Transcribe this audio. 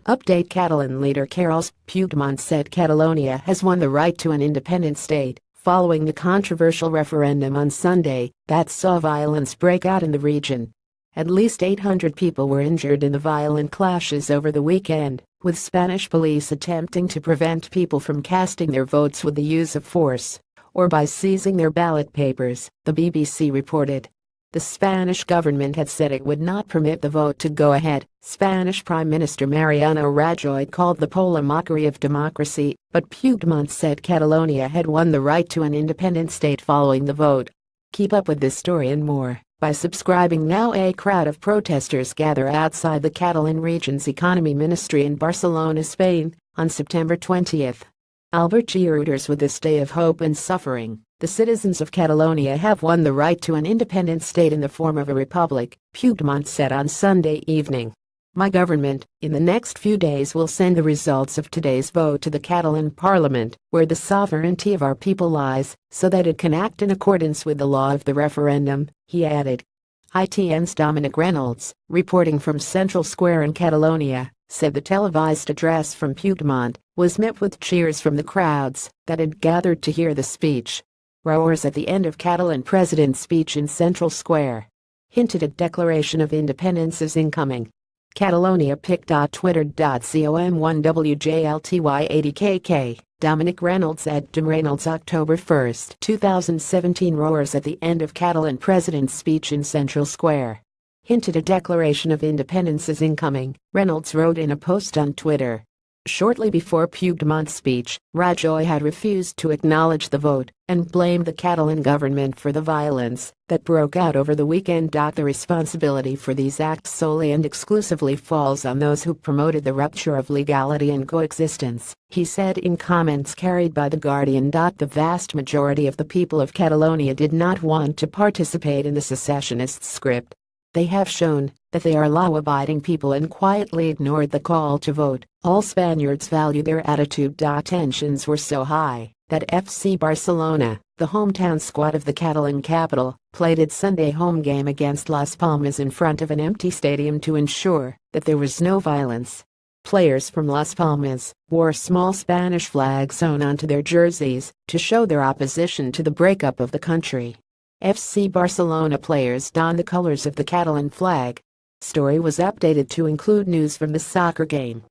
Update: Catalan leader Carles Puigdemont said Catalonia has won the right to an independent state, following the controversial referendum on Sunday that saw violence break out in the region. At least 800 people were injured in the violent clashes over the weekend, with Spanish police attempting to prevent people from casting their votes with the use of force or by seizing their ballot papers, the BBC reported. The Spanish government had said it would not permit the vote to go ahead. Spanish Prime Minister Mariano Rajoy called the poll a mockery of democracy, but Puigdemont said Catalonia had won the right to an independent state following the vote. Keep up with this story and more by subscribing now. A crowd of protesters gather outside the Catalan region's economy ministry in Barcelona, Spain, on September 20th. Albert G. Reuters. With this day of hope and suffering, the citizens of Catalonia have won the right to an independent state in the form of a republic, Puigdemont said on Sunday evening. My government, in the next few days, will send the results of today's vote to the Catalan parliament, where the sovereignty of our people lies, so that it can act in accordance with the law of the referendum, he added. ITN's Dominic Reynolds, reporting from Central Square in Catalonia, said the televised address from Puigdemont was met with cheers from the crowds that had gathered to hear the speech. Roars at the end of Catalan president's speech in Central Square hinted a declaration of independence is incoming. Catalonia pic.twitter.com1WJLTY80KK. Dominic Reynolds at Dom Reynolds. October 1, 2017. Roars at the end of Catalan president's speech in Central Square hinted a declaration of independence is incoming, Reynolds wrote in a post on Twitter. Shortly before Puigdemont's speech, Rajoy had refused to acknowledge the vote and blamed the Catalan government for the violence that broke out over the weekend. The responsibility for these acts solely and exclusively falls on those who promoted the rupture of legality and coexistence, he said in comments carried by The Guardian. The vast majority of the people of Catalonia did not want to participate in the secessionist script. They have shown that they are law-abiding people and quietly ignored the call to vote. All Spaniards value their attitude. Tensions were so high that FC Barcelona, the hometown squad of the Catalan capital, played its Sunday home game against Las Palmas in front of an empty stadium to ensure that there was no violence. Players from Las Palmas wore small Spanish flags sewn onto their jerseys to show their opposition to the breakup of the country. FC Barcelona players don the colors of the Catalan flag. Story was updated to include news from the soccer game.